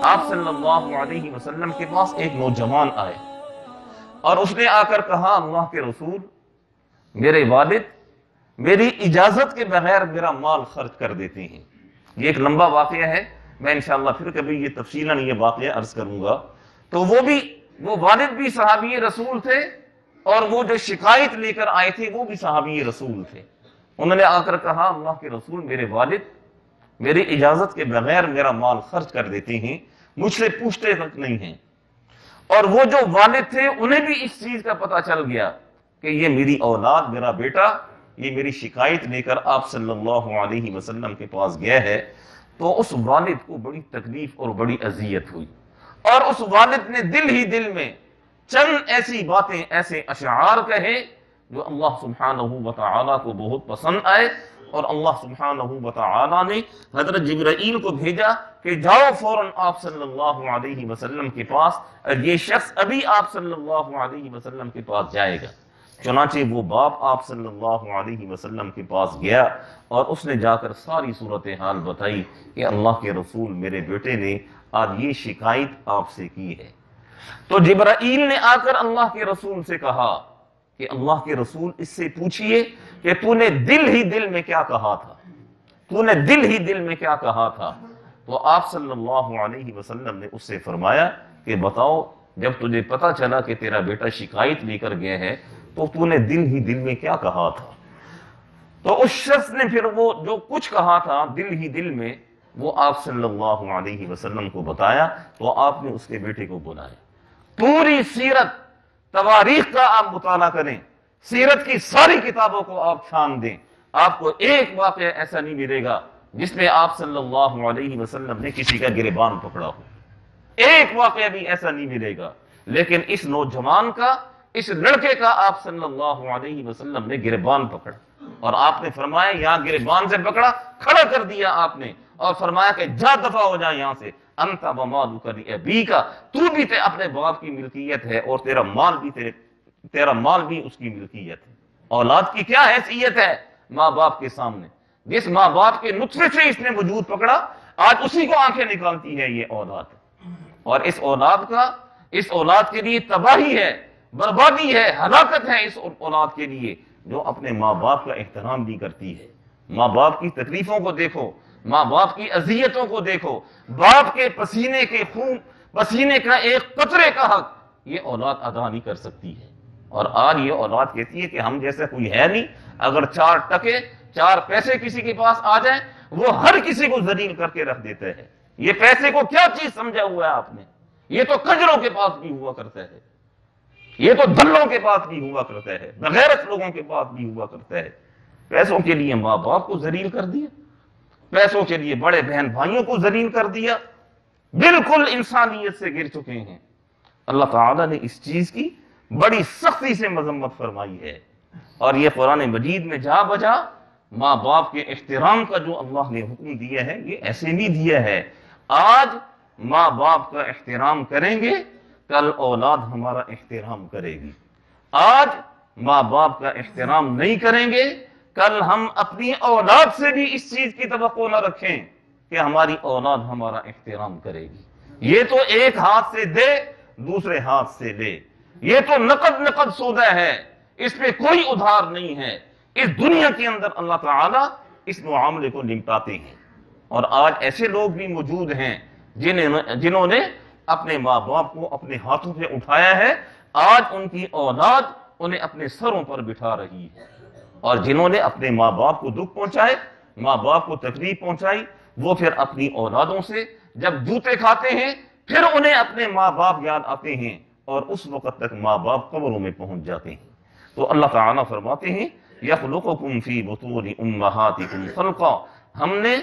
آپ صلی اللہ علیہ وسلم کے پاس ایک نوجوان آئے اور اس نے آ کر کہا اللہ کے رسول میرے والد میری اجازت کے بغیر میرا مال خرچ کر دیتے ہیں. یہ ایک لمبا واقعہ ہے، میں انشاءاللہ پھر کبھی یہ تفصیلاً یہ واقعہ عرض کروں گا. تو وہ والد بھی صحابی رسول تھے اور وہ جو شکایت لے کر آئے تھے وہ بھی صحابی رسول تھے. انہوں نے آ کر کہا اللہ کے رسول میرے والد میری اجازت کے بغیر میرا مال خرچ کر دیتے ہیں، مجھ سے پوچھتے تک نہیں ہیں. اور وہ جو والد تھے انہیں بھی اس چیز کا پتہ چل گیا کہ یہ میری اولاد میرا بیٹا یہ میری شکایت لے کر آپ صلی اللہ علیہ وسلم کے پاس گیا ہے. تو اس والد کو بڑی تکلیف اور بڑی اذیت ہوئی اور اس والد نے دل ہی دل میں چند ایسی باتیں ایسے اشعار کہے جو اللہ سبحانہ وتعالی کو بہت پسند آئے. اور اللہ سبحانہ وتعالی نے حضرت جبرائیل کو بھیجا کہ جاؤ فوراً آپ صلی اللہ علیہ وسلم کے پاس، یہ شخص ابھی آپ صلی اللہ علیہ وسلم کے پاس جائے گا. چنانچہ وہ باپ آپ صلی اللہ علیہ وسلم کے پاس گیا اور اس نے جا کر ساری صورتحال بتائی کہ اللہ کے رسول میرے بیٹے نے آج یہ شکایت آپ سے کی ہے. تو جبرائیل نے آ کر اللہ کے رسول سے کہا کہ اللہ کے رسول اس سے پوچھئے کہ تو نے دل ہی دل میں کیا کہا تھا، تو نے دل ہی دل میں کیا کہا تھا. تو آپ صلی اللہ علیہ وسلم نے اس سے فرمایا کہ بتاؤ جب تجھے پتا چلا کہ تیرا بیٹا شکایت لے کر گیا ہے تو نے دل ہی دل میں کیا کہا تھا. تو اس شخص نے پھر وہ جو کچھ کہا تھا دل ہی دل میں وہ آپ صلی اللہ علیہ وسلم کو بتایا. تو آپ نے اس کے بیٹے کو بلایا. پوری سیرت تواریخ کا آپ مطالعہ کریں، سیرت کی ساری کتابوں کو آپ چھان دیں، آپ کو ایک واقعہ ایسا نہیں ملے گا جس میں آپ صلی اللہ علیہ وسلم نے کسی کا گریبان پکڑا ہو. ایک واقعہ بھی ایسا نہیں ملے گا. لیکن اس نوجوان کا اس لڑکے کا آپ صلی اللہ علیہ وسلم نے گریبان پکڑا اور آپ نے فرمایا یہاں گریبان سے پکڑا کھڑا کر دیا آپ نے اور فرمایا کہ جا دفع ہو جا یہاں سے، انت ومالک لابیک، تو بھی اپنے باپ کی ملکیت ہے اور تیرا مال بھی اس کی ملکیت ہے. اولاد کی کیا حیثیت ہے ماں باپ کے سامنے؟ جس ماں باپ کے نطفے سے اس نے وجود پکڑا آج اسی کو آنکھیں نکالتی ہے یہ اولاد. اور اس اولاد کے لیے تباہی ہے، بربادی ہے، ہلاکت ہے اس اولاد کے لیے جو اپنے ماں باپ کا احترام بھی کرتی ہے. ماں باپ کی تکلیفوں کو دیکھو، ماں باپ کی اذیتوں کو دیکھو، باپ کے پسینے کے خون پسینے کا ایک قطرے کا حق یہ اولاد ادا نہیں کر سکتی ہے. اور آج یہ اولاد کہتی ہے کہ ہم جیسا کوئی ہے نہیں، اگر 4 ٹکے 4 پیسے کسی کے پاس آ جائیں وہ ہر کسی کو ذلیل کر کے رکھ دیتا ہے. یہ پیسے کو کیا چیز سمجھا ہوا ہے آپ نے؟ یہ تو کنجروں کے پاس بھی ہوا کرتا ہے، یہ تو دلوں کے پاس بھی ہوا کرتا ہے، بغیرت لوگوں کے پاس بھی ہوا کرتا ہے. پیسوں کے لیے ماں باپ کو ذلیل کر دیا، پیسوں کے لیے بڑے بہن بھائیوں کو ذلیل کر دیا، بالکل انسانیت سے گر چکے ہیں. اللہ تعالیٰ نے اس چیز کی بڑی سختی سے مذمت فرمائی ہے. اور یہ قرآن مجید میں جا بجا ماں باپ کے احترام کا جو اللہ نے حکم دیا ہے یہ ایسے نہیں دیا ہے. آج ماں باپ کا احترام کریں گے کل اولاد ہمارا احترام کرے گی. آج ماں باپ کا احترام نہیں کریں گے کل ہم اپنی اولاد سے بھی اس چیز کی توقع نہ رکھیں کہ ہماری اولاد ہمارا احترام کرے گی. یہ تو ایک ہاتھ سے دے دوسرے ہاتھ سے لے، یہ تو نقد سودا ہے، اس پہ کوئی ادھار نہیں ہے. اس دنیا کے اندر اللہ تعالیٰ اس معاملے کو نمٹاتے ہیں. اور آج ایسے لوگ بھی موجود ہیں جنہوں نے اپنے ماں باپ کو اپنے ہاتھوں سے اٹھایا ہے، آج ان کی اولاد انہیں اپنے سروں پر بٹھا رہی ہے. اور جنہوں نے اپنے ماں باپ کو دکھ پہنچائے، ماں باپ کو تکلیف پہنچائی، وہ پھر اپنی اولادوں سے جب جوتے کھاتے ہیں پھر انہیں اپنے ماں باپ یاد آتے ہیں اور اس وقت تک ماں باپ قبروں میں پہنچ جاتے ہیں. تو اللہ تعالیٰ فرماتے ہیں یخلقکم فی بطون امہاتکم خلقا، ہم نے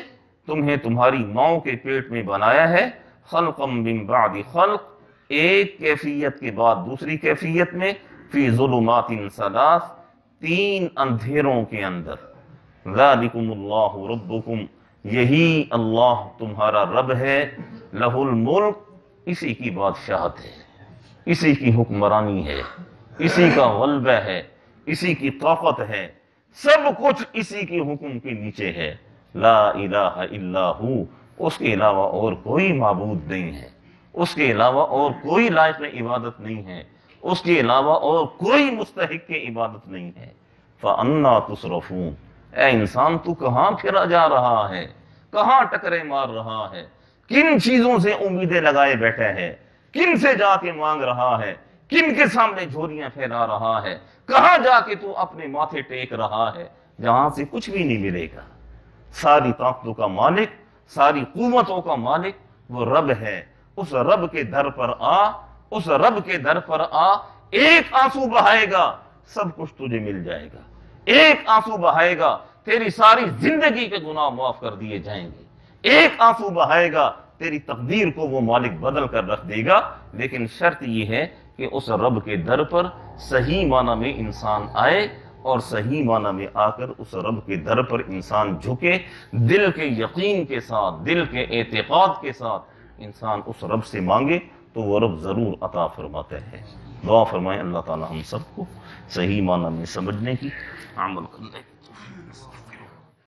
تمہیں تمہاری ماؤں کے پیٹ میں بنایا ہے، خلقا من بعد خلق، ایک کیفیت کے بعد دوسری کیفیت میں، فی ظلمات ثلاث، 3 اندھیروں کے اندر. ذالکم اللہ ربکم، یہی اللہ تمہارا رب ہے، لہ الملک، اسی کی بادشاہت ہے، اسی کی حکمرانی ہے، اسی کا غلبہ ہے، اسی کی طاقت ہے، سب کچھ اسی کے حکم کے نیچے ہے. لا الہ الا ہو، اس کے علاوہ اور کوئی معبود نہیں ہے، اس کے علاوہ اور کوئی لائق عبادت نہیں ہے، اس کے علاوہ اور کوئی مستحق کی عبادت نہیں ہے۔ فَأَنَّا تُصْرَفُونَ، اے انسان تو کہاں پھرا جا رہا ہے، کہاں ٹکرے مار رہا ہے، کن چیزوں سے امیدیں لگائے بیٹھے ہے، کن سے جا کے مانگ رہا ہے، کن کے سامنے جھولیاں پھیلا رہا ہے، کہاں جا کے تو اپنے ماتھے ٹیک رہا ہے جہاں سے کچھ بھی نہیں ملے گا۔ ساری طاقتوں کا مالک، ساری قوتوں کا مالک وہ رب ہے۔ اس رب کے در پر آ، اس رب کے در پر آ، ایک آنسو بہائے گا سب کچھ تجھے مل جائے گا، ایک آنسو بہائے گا تیری ساری زندگی کے گناہ معاف کر دیے جائیں گے، ایک آنسو بہائے گا تیری تقدیر کو وہ مالک بدل کر رکھ دے گا۔ لیکن شرط یہ ہے کہ اس رب کے در پر صحیح معنی میں انسان آئے، اور صحیح معنی میں آ کر اس رب کے در پر انسان جھکے، دل کے یقین کے ساتھ، دل کے اعتقاد کے ساتھ انسان اس رب سے مانگے تو وہ رب ضرور عطا فرماتے ہیں۔ دعا فرمائیں اللہ تعالی ہم سب کو صحیح معنی میں سمجھنے کی، عمل کرنے کی۔